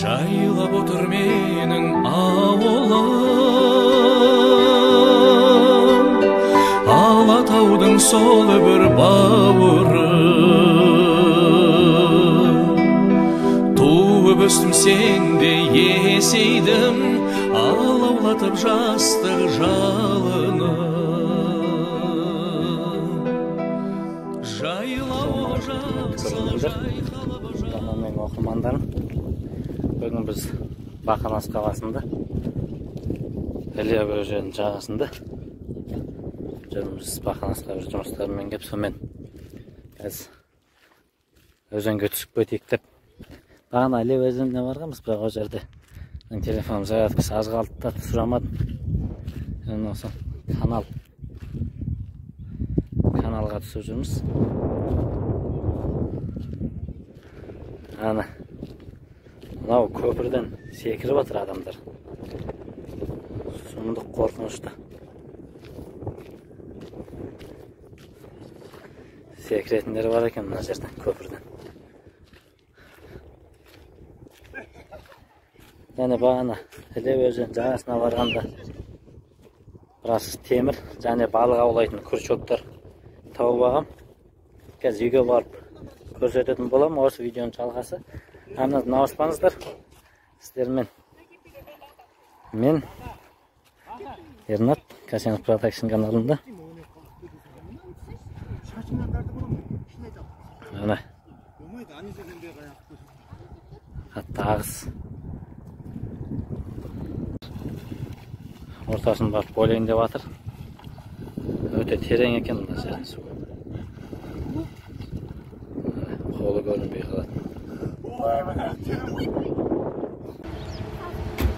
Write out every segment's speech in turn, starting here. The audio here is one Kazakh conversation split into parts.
Жайлап отыр менің ауылым, Алатаудың сол бір бауыры. Туып өстім сенде есейдім, алаулатып жастық жалыны. Жайлау жақсы жайқалып Мен оқырмандарым, бүгін біз Бақанас қаласында Іле өзенінің жағасында жүрміз. Бақанасқа бір жұмыстармен кеп, сонымен қазір өзенге түсіп кетейік деп. Бағана Іле өзеніне барғанбыз, бірақ ол жерде телефоным зарядкасы аз қалды да сұрамадым. Осы каналға түсіп жүрміз. Ана мынау көпірден секіріп отыр адамдар. Сұмдық қорқынышты. Секіретіндері бар екен мына жерден, көпірден. Және бағана Іле өзен жағасына барғанда біраз темір және балық аулайтын күршектер тауып алғам. Қазір үйге барып көрсететін болам. Осы видеоның жалғасы. Арнадан ауыспаңыздар. Сіздермен мен Ернат, Касенов Production каналында. Ана қатты ағыс. Ортасын барып болайын деп жатыр. Өте терең екен мына жер су. Қолы көрінбей қалады.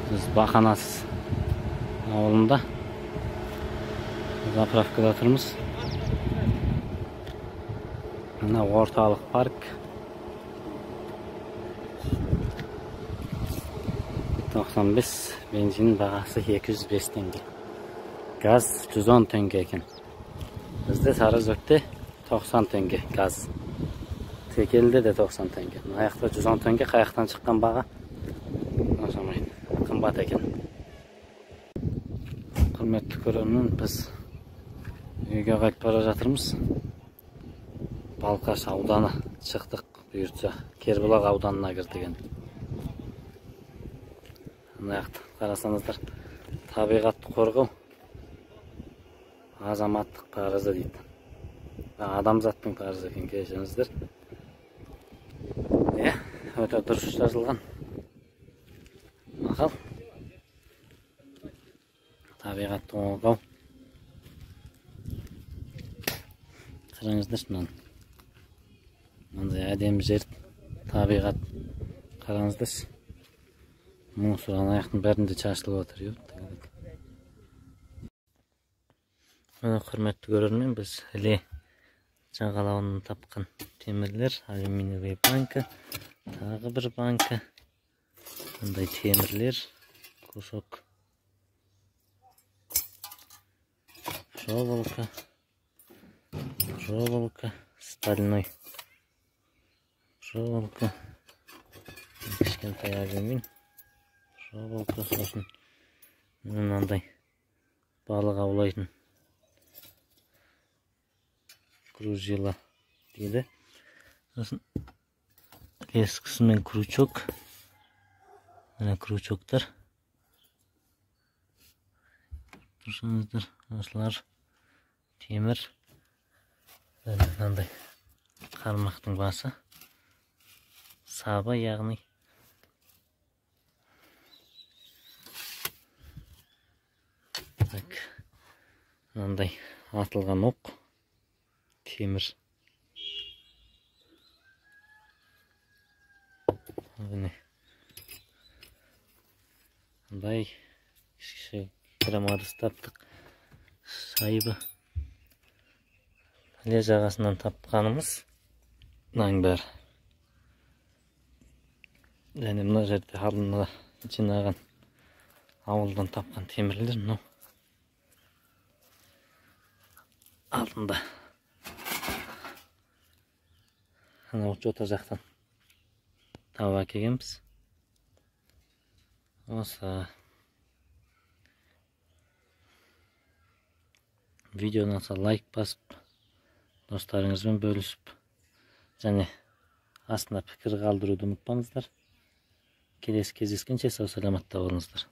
Біз Бақанас ауылында заправкада тұрмыз. Мына орталық парк. 95, бензин бағасы 205 теңге. Газ 110 теңге екен. Бізде Сарыөзекте 90 теңге газ. Текелде де 90 теңге. Аяқта 110 теңге, қаяқтан шыққан баға. Ашамайын, қымбат екен. Құрметті көрермен, біз үйге қайтып бара жатырмыз. Балқаш ауданы шықтық, бұйыртса Кербұлақ ауданына кірдік. Аяқты қарасаңыздар, табиғатты қорғау азаматтық парызы дейді. Адамзаттың парызы екен, кешіріңіздер. Өте дұрыс жазылған мақал. Табиғатты қорғау. Қараңыздар, мынандай әдемі жер, табиғат. Қараңыздар. Мұсыран аяқтың бәрінде шашылып отыр. Мына құрметті көрермен, біз Іле жағалауынан тапқан темірлер, алюминиевый банка, тағы бір банка, мындай темірлер, кусок проволока, стальной проволока, кішкентай алюмин проволока, сосын мынандай балық аулайтын кружила дейді. Сосын ескісі мен крючок. Мына крючоктар. Тұрсаңыздар, осылар темір. Мынандай қармақтың басы. Саба, яғни мынандай атылған оқ. Темір. Мындай кішкеше громады таптық. Шайбы. Іле жағасынан тапқанымыз. Мынаның бәрі. Және мына жерде алдында жинаған ауылдан тапқан темірлер. Алдында. Анау жота жақтан тауып әкелгенбіз. Olsa videodan sonra like basıp dostlarınızla bölüşüp және aslında fikir kaldırıudu unutmаңыздар. Келесі кездескенше сау саламатта болыңыздар.